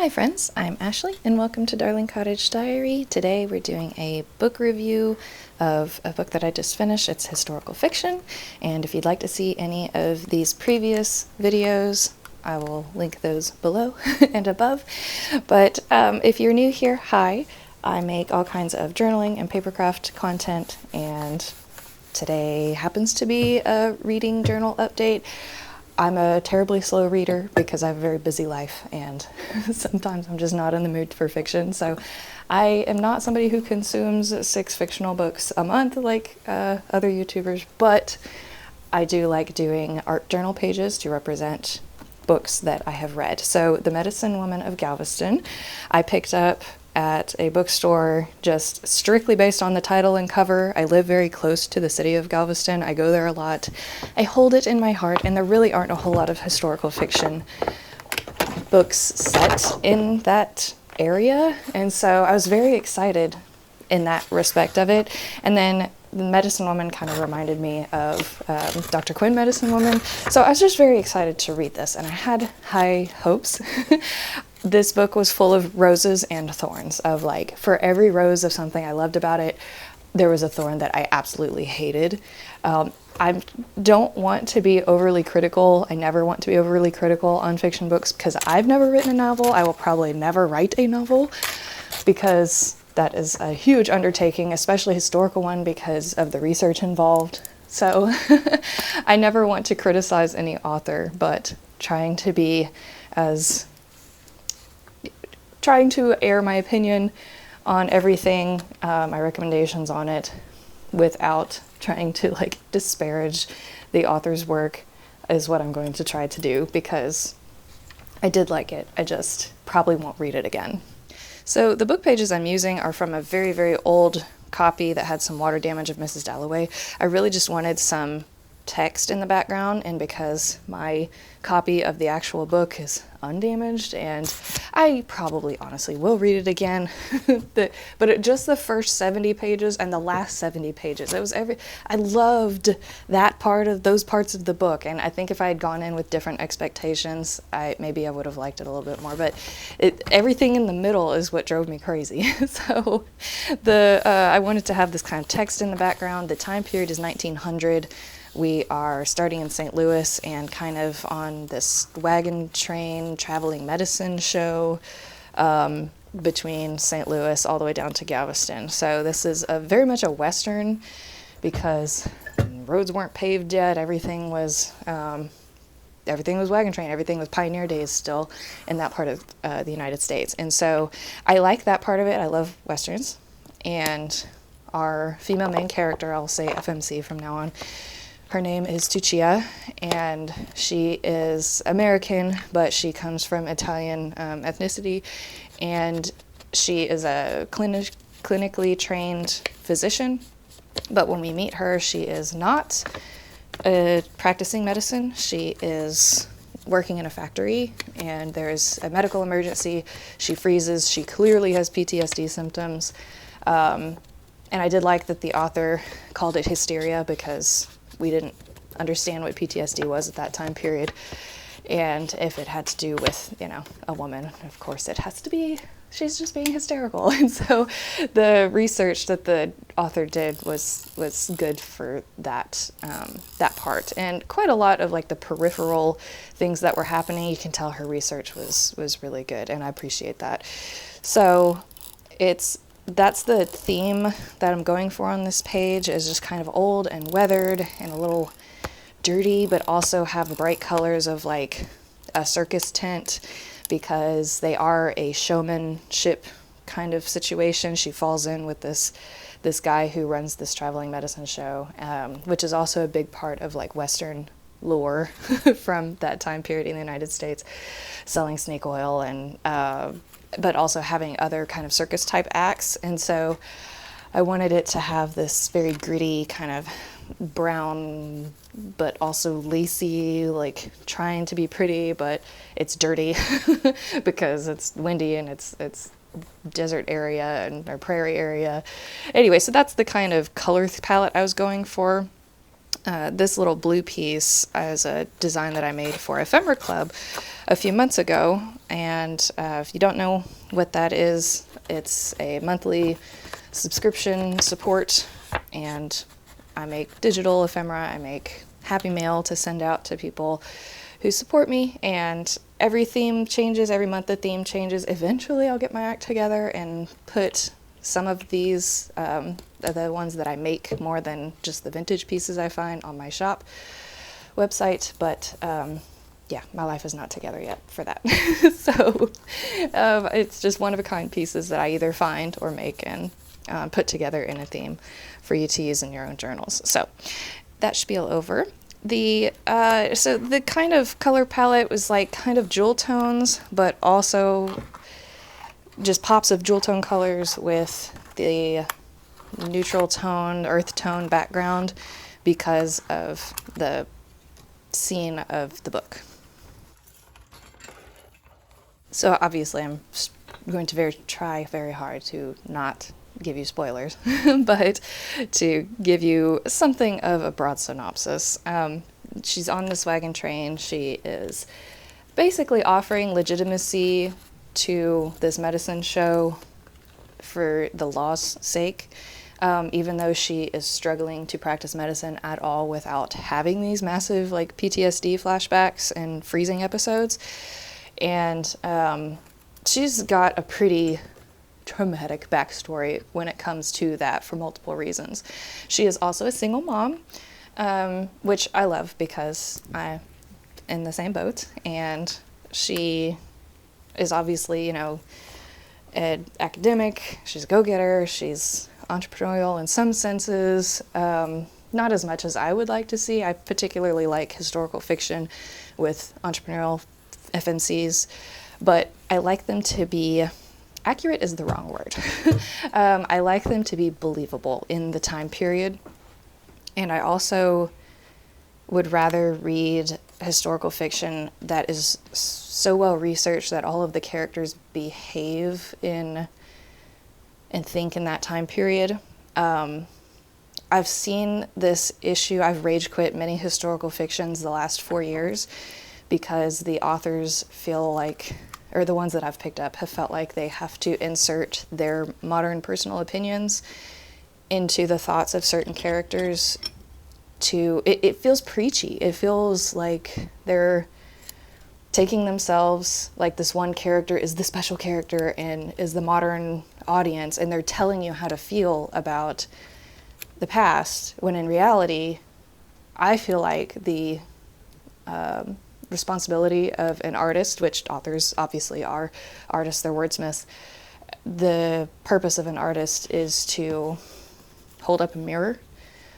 Hi friends, I'm Ashley and welcome to Darling Cottage Diary. Today we're doing a book review of a book that I just finished. It's historical fiction, and if you'd like to see any of these previous videos, I will link those below and above. But if you're new here, hi. I make all kinds of journaling and papercraft content, and today happens to be a reading journal update. I'm a terribly slow reader because I have a very busy life, and sometimes I'm just not in the mood for fiction. So I am not somebody who consumes 6 fictional books a month like other YouTubers, but I do like doing art journal pages to represent books that I have read. So The Medicine Woman of Galveston, I picked up at a bookstore just strictly based on the title and cover. I live very close to the city of Galveston. I go there a lot. I hold it in my heart, and there really aren't a whole lot of historical fiction books set in that area, and so I was very excited in that respect of it. And then the Medicine Woman kind of reminded me of Dr. Quinn, Medicine Woman, so I was just very excited to read this, and I had high hopes. This book was full of roses and thorns, of like, for every rose of something I loved about it, there was a thorn that I absolutely hated. I don't want to be overly critical. I never want to be overly critical on fiction books because I've never written a novel. I will probably never write a novel because that is a huge undertaking, especially a historical one because of the research involved. So I never want to criticize any author, but trying to air my opinion on everything, my recommendations on it, without trying to like disparage the author's work is what I'm going to try to do, because I did like it. I just probably won't read it again. So the book pages I'm using are from a very, very old copy that had some water damage of Mrs. Dalloway. I really just wanted some text in the background, and because my copy of the actual book is undamaged, and I probably honestly will read it again, just the first 70 pages and the last 70 pages, I loved that part of those parts of the book, and I think if I had gone in with different expectations, maybe I would have liked it a little bit more, but everything in the middle is what drove me crazy. So I wanted to have this kind of text in the background. The time period is 1900. We are starting in St. Louis and kind of on this wagon train traveling medicine show between St. Louis all the way down to Galveston. So this is very much a Western because roads weren't paved yet. Everything was wagon train. Everything was pioneer days still in that part of the United States. And so I like that part of it. I love Westerns. And our female main character, I'll say FMC from now on, her name is Tuccia, and she is American, but she comes from Italian ethnicity, and she is a clinically trained physician, but when we meet her, she is not practicing medicine. She is working in a factory, and there's a medical emergency. She freezes. She clearly has PTSD symptoms, and I did like that the author called it hysteria because we didn't understand what PTSD was at that time period. And if it had to do with, a woman, of course it has to be, she's just being hysterical. And so the research that the author did was good for that part. And quite a lot of like the peripheral things that were happening, you can tell her research was really good, and I appreciate that. So that's the theme that I'm going for on this page, is just kind of old and weathered and a little dirty, but also have bright colors of like a circus tent, because they are a showmanship kind of situation. She falls in with this guy who runs this traveling medicine show, which is also a big part of like Western lore from that time period in the United States, selling snake oil and but also having other kind of circus type acts. And so I wanted it to have this very gritty kind of brown, but also lacy, like trying to be pretty, but it's dirty because it's windy and it's desert area or prairie area. Anyway, so that's the kind of color palette I was going for. this little blue piece is a design that I made for Ephemera Club a few months ago. And if you don't know what that is, it's a monthly subscription support, and I make digital ephemera. I make happy mail to send out to people who support me, and every theme changes. Every month the theme changes. Eventually I'll get my act together and put some of these, the ones that I make more than just the vintage pieces I find, on my shop website. But yeah, my life is not together yet for that. So it's just one-of-a-kind pieces that I either find or make and put together in a theme for you to use in your own journals. So that spiel over. So the kind of color palette was like kind of jewel tones, but also just pops of jewel tone colors with the neutral tone, earth tone background because of the scene of the book. So obviously I'm going to try very hard to not give you spoilers, but to give you something of a broad synopsis. She's on this wagon train. She is basically offering legitimacy to this medicine show for the law's sake, even though she is struggling to practice medicine at all without having these massive like PTSD flashbacks and freezing episodes. And she's got a pretty traumatic backstory when it comes to that for multiple reasons. She is also a single mom, which I love because I'm in the same boat, and she is obviously, an academic. She's a go-getter. She's entrepreneurial in some senses, not as much as I would like to see. I particularly like historical fiction with entrepreneurial FNCs, but I like them to be accurate is the wrong word. I like them to be believable in the time period. And I also would rather read historical fiction that is so well researched that all of the characters behave and think in that time period. I've seen this issue. I've rage quit many historical fictions the last 4 years because the authors feel like, or the ones that I've picked up have felt like they have to insert their modern personal opinions into the thoughts of certain characters. It feels preachy. It feels like they're taking themselves, like this one character is the special character and is the modern audience, and they're telling you how to feel about the past, when in reality, I feel like the responsibility of an artist, which authors obviously are artists, they're wordsmiths, the purpose of an artist is to hold up a mirror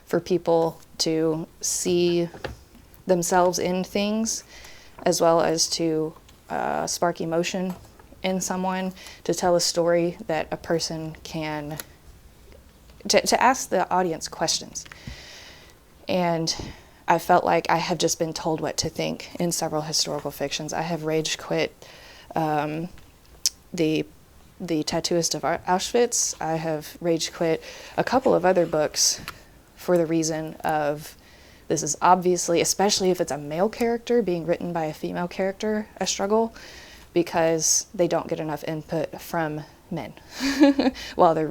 for people to see themselves in things, as well as to spark emotion in someone, to tell a story that a person can, to ask the audience questions. And I felt like I have just been told what to think in several historical fictions. I have rage quit the Tattooist of Auschwitz. I have rage quit a couple of other books for the reason of, this is obviously, especially if it's a male character being written by a female character, a struggle, because they don't get enough input from men while they're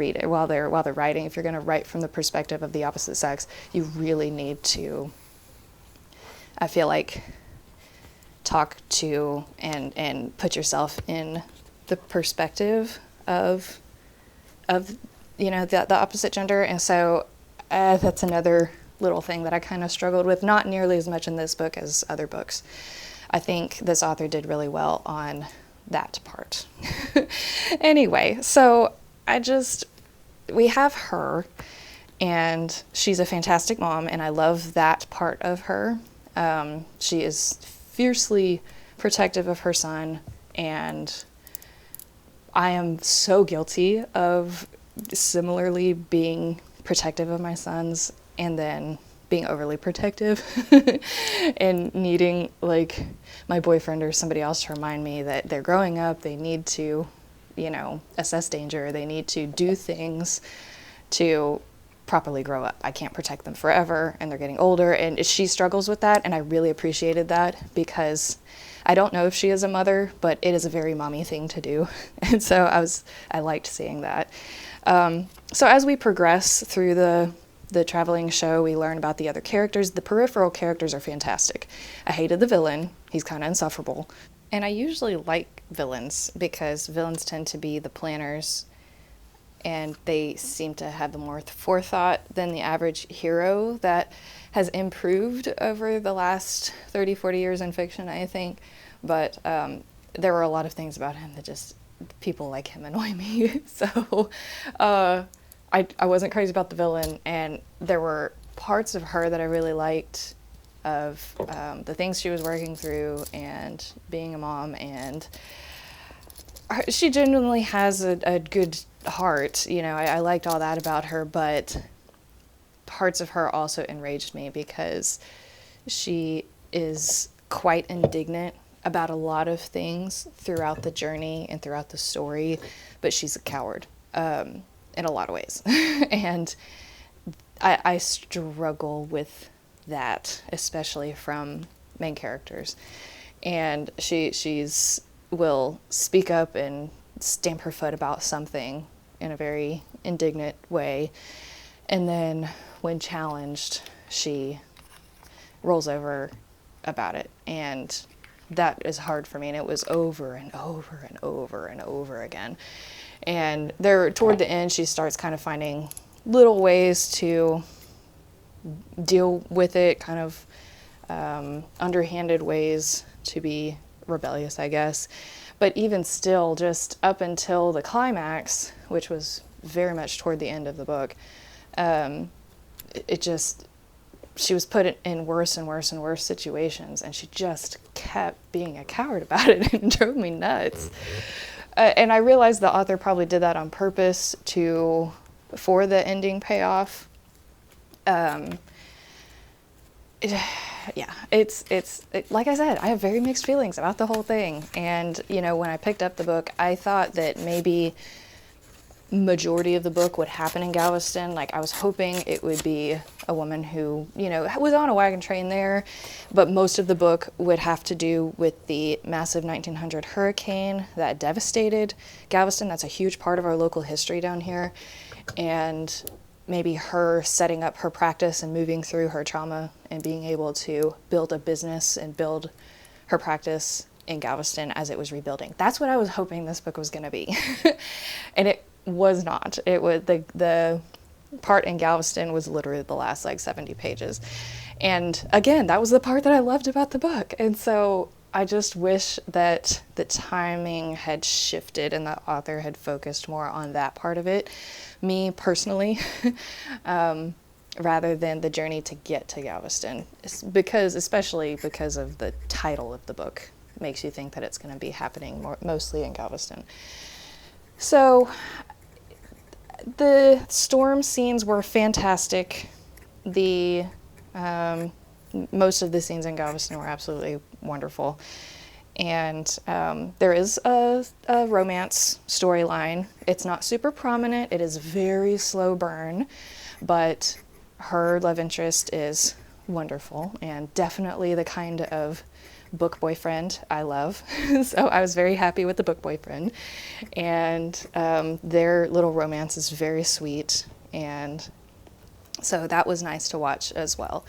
writing. If you're going to write from the perspective of the opposite sex, you really need to, I feel like, talk to and put yourself in the perspective of the opposite gender. And so that's another little thing that I kind of struggled with, not nearly as much in this book as other books. I think this author did really well on that part. Anyway, so we have her, and she's a fantastic mom, and I love that part of her. She is fiercely protective of her son, and I am so guilty of similarly being protective of my sons and then being overly protective and needing like my boyfriend or somebody else to remind me that they're growing up, they need to, assess danger, they need to do things to properly grow up. I can't protect them forever, and they're getting older, and she struggles with that, and I really appreciated that, because I don't know if she is a mother, but it is a very mommy thing to do. And so I liked seeing that. So as we progress through the traveling show, we learn about the other characters. The peripheral characters are fantastic. I hated the villain. He's kind of insufferable. And I usually like villains, because villains tend to be the planners, and they seem to have more forethought than the average hero that has improved over the last 30, 40 years in fiction, I think. But there were a lot of things about him that just, people like him annoy me. So I wasn't crazy about the villain, and there were parts of her that I really liked, of the things she was working through and being a mom, and she genuinely has a good heart. You know, I liked all that about her, but parts of her also enraged me, because she is quite indignant about a lot of things throughout the journey and throughout the story, but she's a coward in a lot of ways. And I struggle with that, especially from main characters. And she's will speak up and stamp her foot about something in a very indignant way, and then when challenged, she rolls over about it, and that is hard for me, and it was over and over and over and over again. And there, toward the end, she starts kind of finding little ways to deal with it, kind of underhanded ways to be rebellious, I guess. But even still, just up until the climax, which was very much toward the end of the book, she was put in worse and worse and worse situations, and she just kept being a coward about it, and it drove me nuts. And I realized the author probably did that on purpose for the ending payoff. It's like I said, I have very mixed feelings about the whole thing. And, you know, when I picked up the book, I thought that maybe majority of the book would happen in Galveston. Like, I was hoping it would be a woman who, you know, was on a wagon train there, but most of the book would have to do with the massive 1900 hurricane that devastated Galveston. That's a huge part of our local history down here. And maybe her setting up her practice and moving through her trauma and being able to build a business and build her practice in Galveston as it was rebuilding. That's what I was hoping this book was going to be. And it was not. It was the part in Galveston was literally the last like 70 pages. And again, that was the part that I loved about the book. And so I just wish that the timing had shifted and the author had focused more on that part of it, me personally, rather than the journey to get to Galveston. Especially because of the title of the book makes you think that it's going to be happening mostly in Galveston. So the storm scenes were fantastic. The most of the scenes in Galveston were absolutely wonderful. And there is a romance storyline. It's not super prominent. It is very slow burn, but her love interest is wonderful and definitely the kind of book boyfriend I love. So I was very happy with the book boyfriend. And their little romance is very sweet. And so that was nice to watch as well.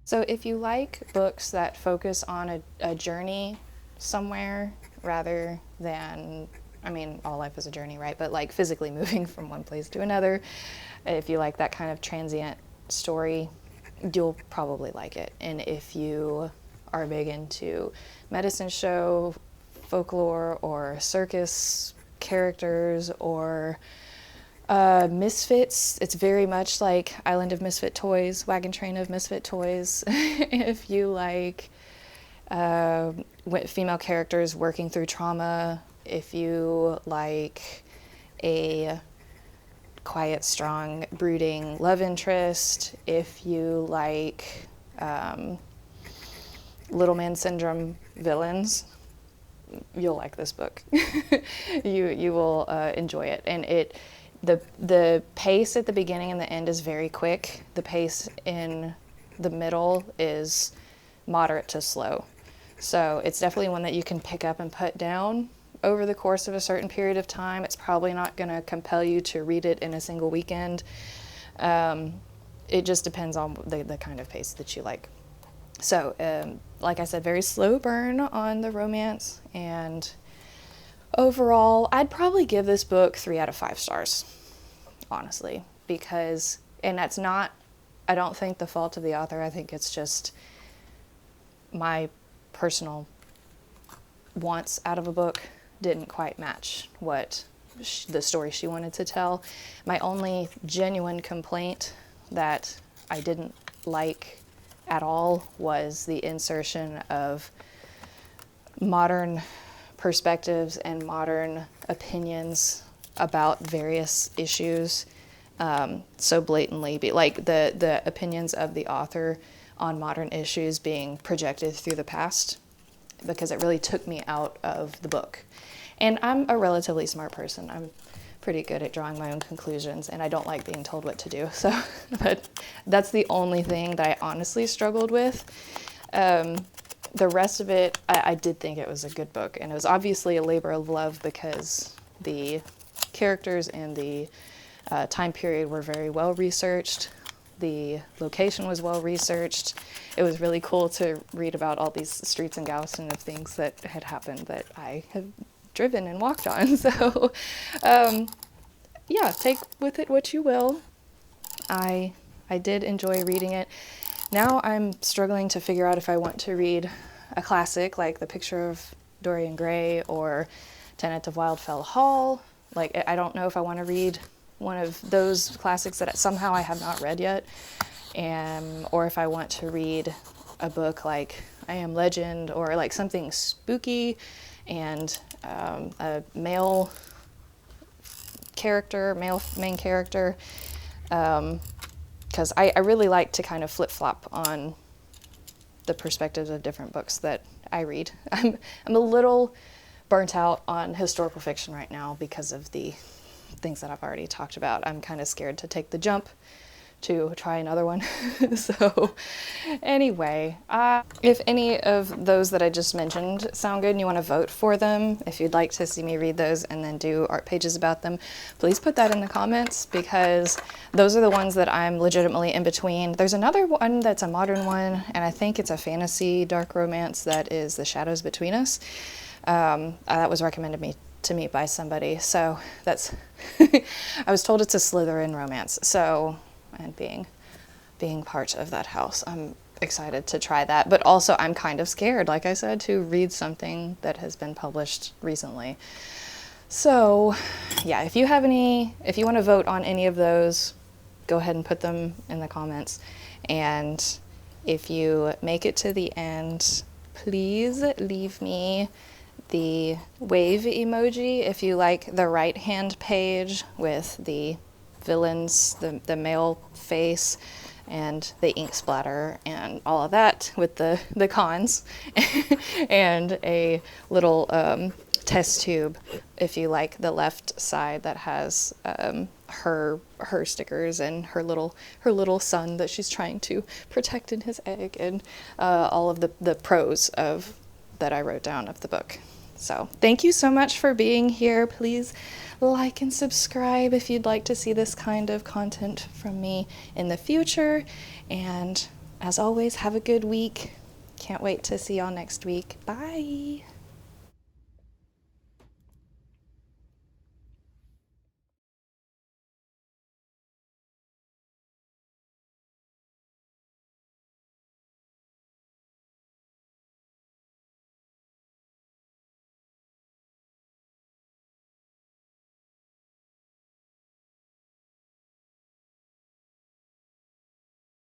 So if you like books that focus on a journey somewhere rather than, I mean, all life is a journey, right? But like physically moving from one place to another, if you like that kind of transient story, you'll probably like it. And if you are big into medicine show, folklore, or circus characters, or Misfits, it's very much like Island of Misfit Toys, Wagon Train of Misfit Toys. If you like female characters working through trauma, if you like a quiet, strong, brooding love interest, if you like little man syndrome villains, you'll like this book. You will enjoy it. And the pace at the beginning and the end is very quick. The pace in the middle is moderate to slow. So it's definitely one that you can pick up and put down over the course of a certain period of time. It's probably not going to compel you to read it in a single weekend. It just depends on the kind of pace that you like. So, like I said, very slow burn on the romance, and overall, I'd probably give this book 3 out of 5 stars, honestly, because, and that's not, I don't think the fault of the author. I think it's just my personal wants out of a book didn't quite match what the story she wanted to tell. My only genuine complaint that I didn't like at all was the insertion of modern perspectives and modern opinions about various issues so blatantly, like the opinions of the author on modern issues being projected through the past, because it really took me out of the book. And I'm a relatively smart person. I'm pretty good at drawing my own conclusions, and I don't like being told what to do. So, but that's the only thing that I honestly struggled with. The rest of it, I did think it was a good book, and it was obviously a labor of love because the characters and the time period were very well researched. The location was well researched. It was really cool to read about all these streets in Galveston of things that had happened that I have driven and walked on. So, yeah, take with it what you will. I did enjoy reading it. Now I'm struggling to figure out if I want to read a classic like The Picture of Dorian Gray or Tenant of Wildfell Hall. Like, I don't know if I want to read one of those classics that somehow I have not read yet, or if I want to read a book like I Am Legend, or like something spooky and a male main character, because I really like to kind of flip-flop on the perspectives of different books that I read. I'm a little burnt out on historical fiction right now because of the things that I've already talked about. I'm kind of scared to take the jump to try another one. So anyway, if any of those that I just mentioned sound good and you want to vote for them, if you'd like to see me read those and then do art pages about them, please put that in the comments, because those are the ones that I'm legitimately in between. There's another one that's a modern one, and I think it's a fantasy dark romance, that is The Shadows Between Us. That was recommended to me by somebody, so that's I was told it's a Slytherin romance, so, and being part of that house, I'm excited to try that, but also I'm kind of scared, like I said, to read something that has been published recently. So yeah, if you want to vote on any of those, go ahead and put them in the comments, and if you make it to the end, please leave me the wave emoji if you like the right hand page with the villains, the male face and the ink splatter and all of that with the cons, and a little test tube if you like the left side that has her stickers and her little son that she's trying to protect in his egg, and all of the pros of that I wrote down of the book. So thank you so much for being here. Please like and subscribe if you'd like to see this kind of content from me in the future. And as always, have a good week. Can't wait to see y'all next week. Bye.